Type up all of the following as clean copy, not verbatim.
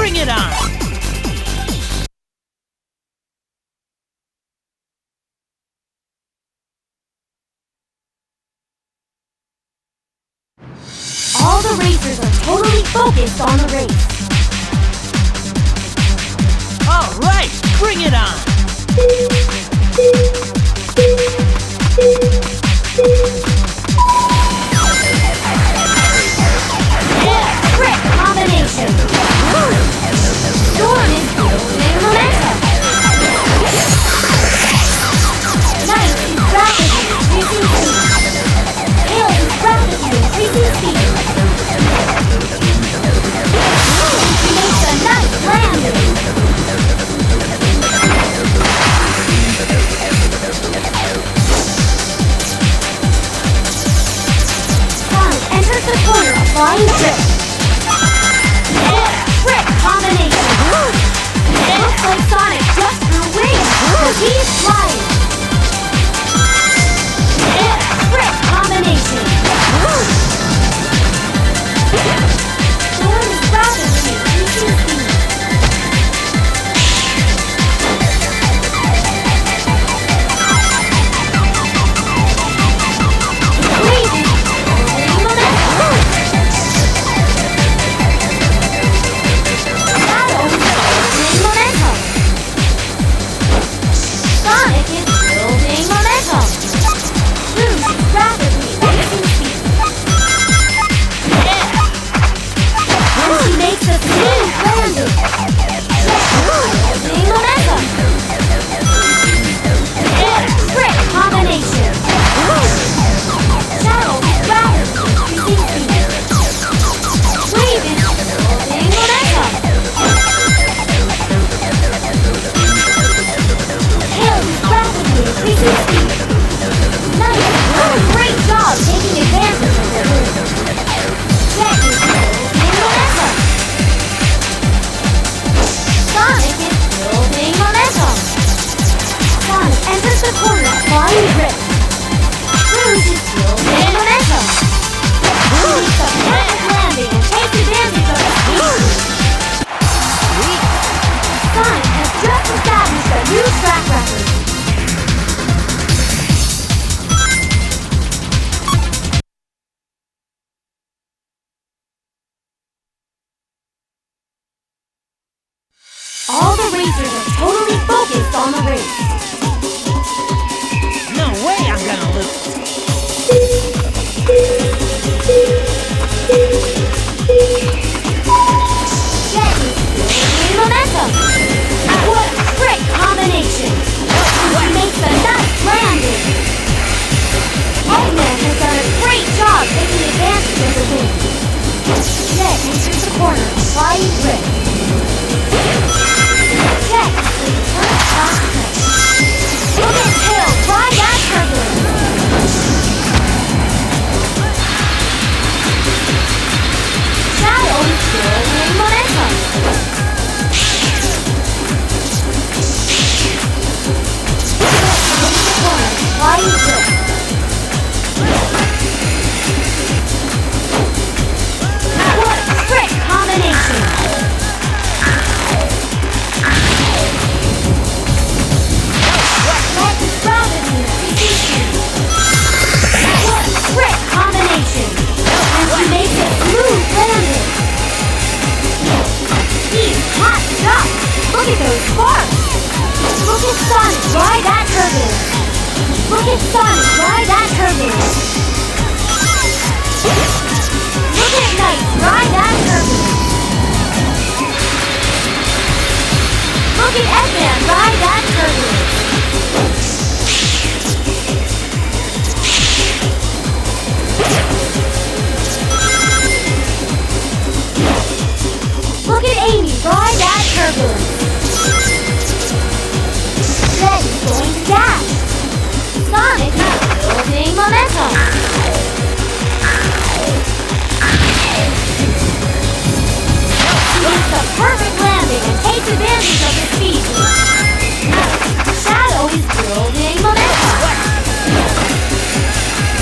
Bring it on! All the racers are totally focused on the race. All right, bring it on! Yeah, trick combination. Storm is building momentum. Night is rapidly increasing speed. Hail is rapidly increasing speed. He makes a nice landing. Sonic enters the corner of flying trick. Yeah, trick combination. It looks like Sonic just grew wings, but he's flying. Yeah, trick combination. Storm is rapidly increasing speed. Crazy, building momentum. Shadow is building momentum. Sonic is building momentum. Rouge is rapidly increasing speed. Yeah! And she makes a smooth landing. Building momentum. Yeah! Trick combination. Shadow is rapidly increasing speed. Wave is building momentum. Hail is rapidly increasing speed. Nice is doing a great job taking advantage of the room. Jet is building momentum. Sonic is building momentum. Sonic enters the corner of flying drift. Rouge is building momentum. She makes a perfect landing and takes advantage of the speed. Sonic has just established a new track record. All the racers are totally focused on the race. No way I'm gonna lose! Jet is building momentum. What a trick combination! She makes a nice landing. Eggman has done a great job taking advantage of the wind. Jet enters the corner of flying drift. Jet is the first stop trick. Look at Tail ride that turbulence. Shadow is building momentum. Flying drift. What a trick combination! Jet is rapidly increasing speed. What a trick combination! And she makes a smooth landing. He's hot stuff! Look at those sparks! Look at Sonic ride that turbulence! Look at Sonic ride that turbulence! Look at Knight ride that turbulence! Look at Eggman ride that turbulence! Look at Amy ride that turbulence! Jet is going to dash! Sonic is building momentum! She makes the perfect landing and takes advantage of the speed. Shadow is building momentum!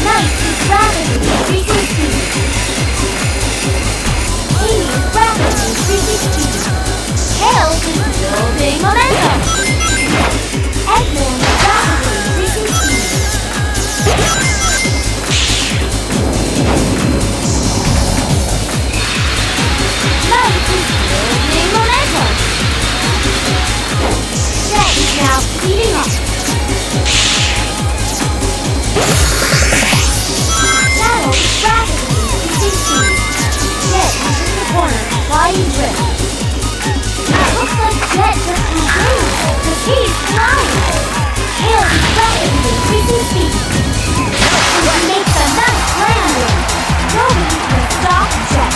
Night is rapidly increasing speed. Amy is rapidly increasing speed. momentum. Eggman is rapidly increasing speed. Knight is building momentum. Jet is now speeding up. Shadow is rapidly increasing speed. Jet enters the corner, flying drift. It looks like Jet just improved, because he's flying. Tails is rapidly increasing speed. He makes a nice landing. Nobody can stop Jet.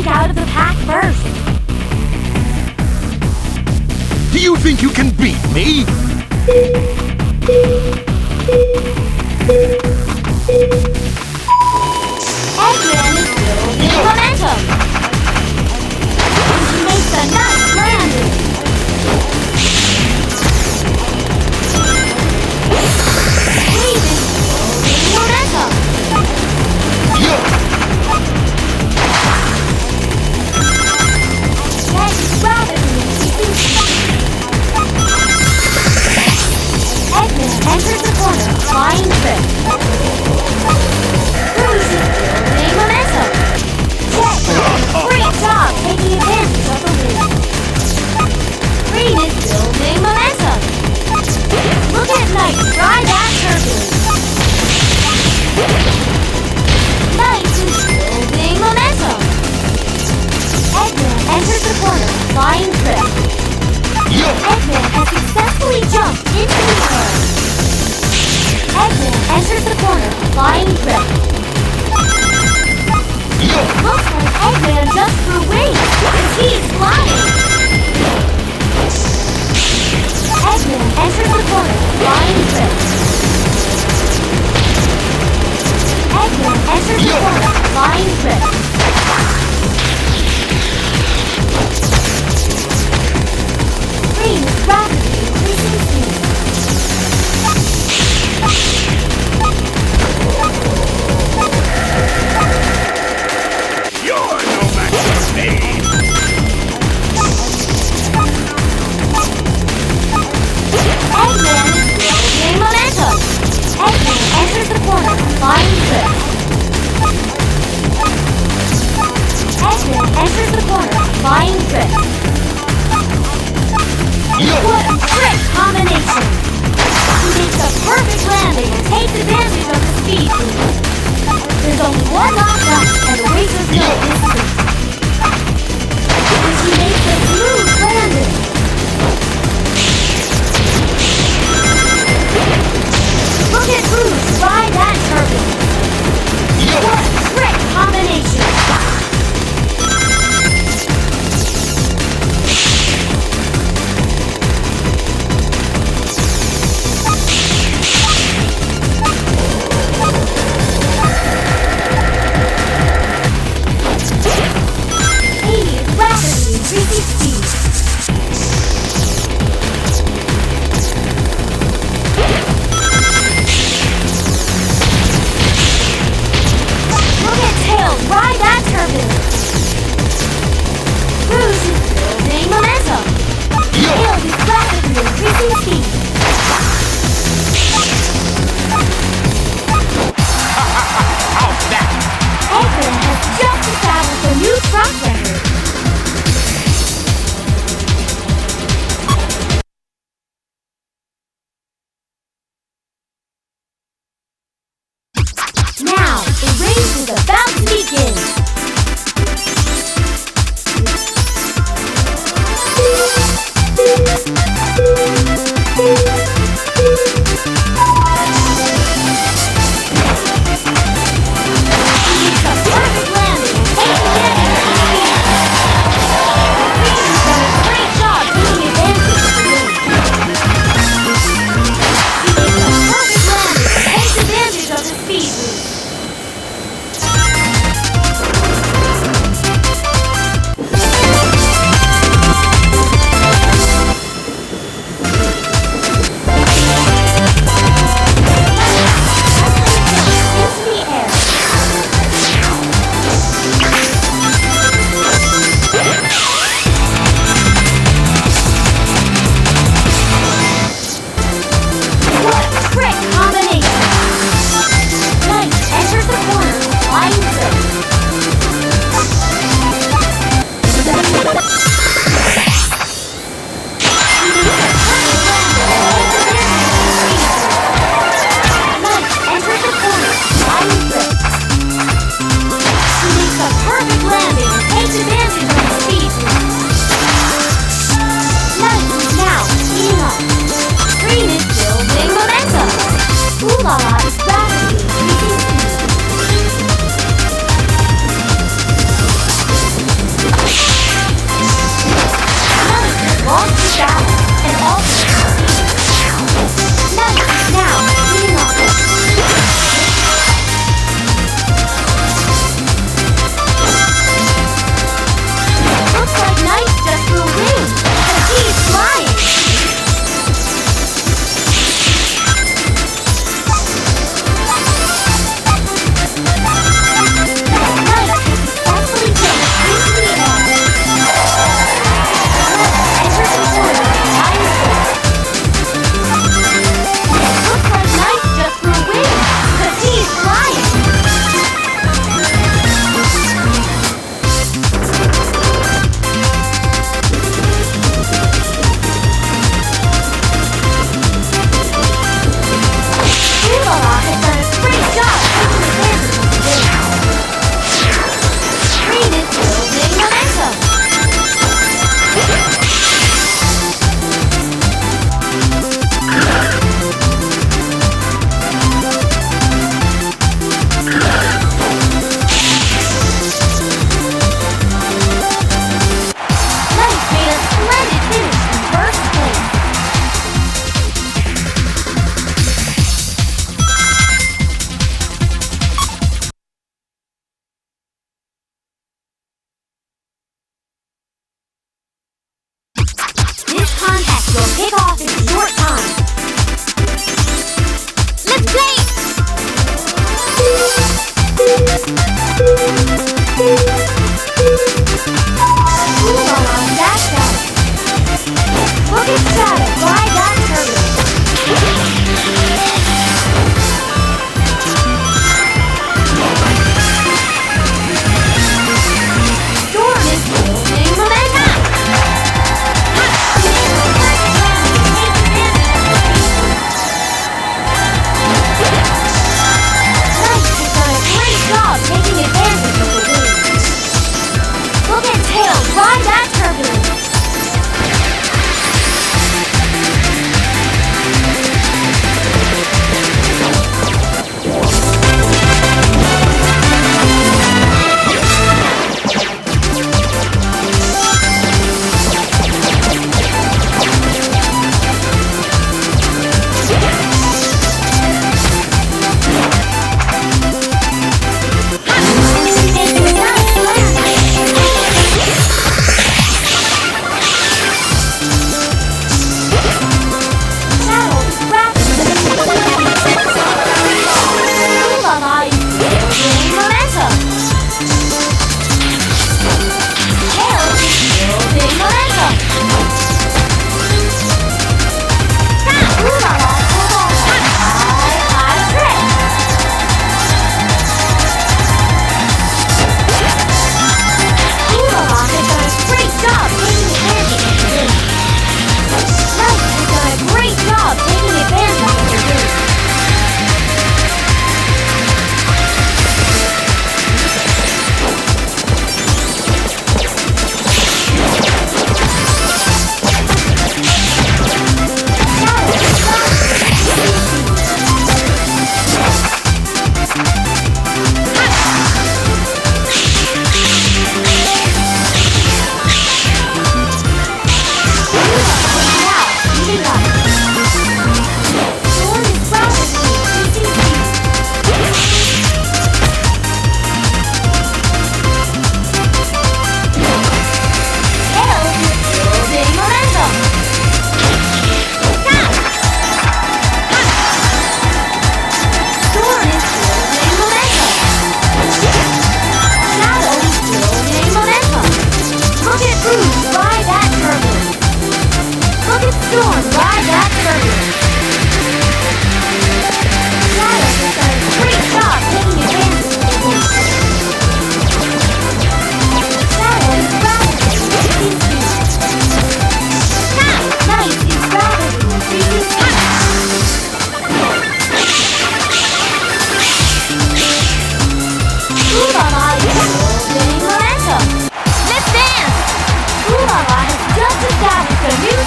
Out of the pack first. Do you think you can beat me? Eggman is building momentum. He makes a nice landing. Wave is building momentum. Jet is rapidly increasing speed. Eggman enters the corner, flying drift. enters the corner, flying grip. Eggman enters the corner, flying grip. Green is rapidly increasing speed. You're no match for me! Eggman is building momentum. Eggman enters the corner, flying grip. Eggman enters the corner, flying grip. What a great combination! He makes a perfect landing and takes advantage of the speed boost. There's only one lap left and the racers know this is it. And he makes a smooth landing. Look at Rouge ride that turbulence. What a great combination!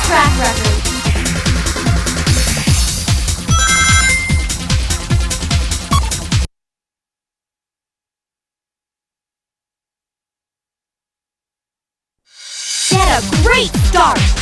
track record. Get a great start!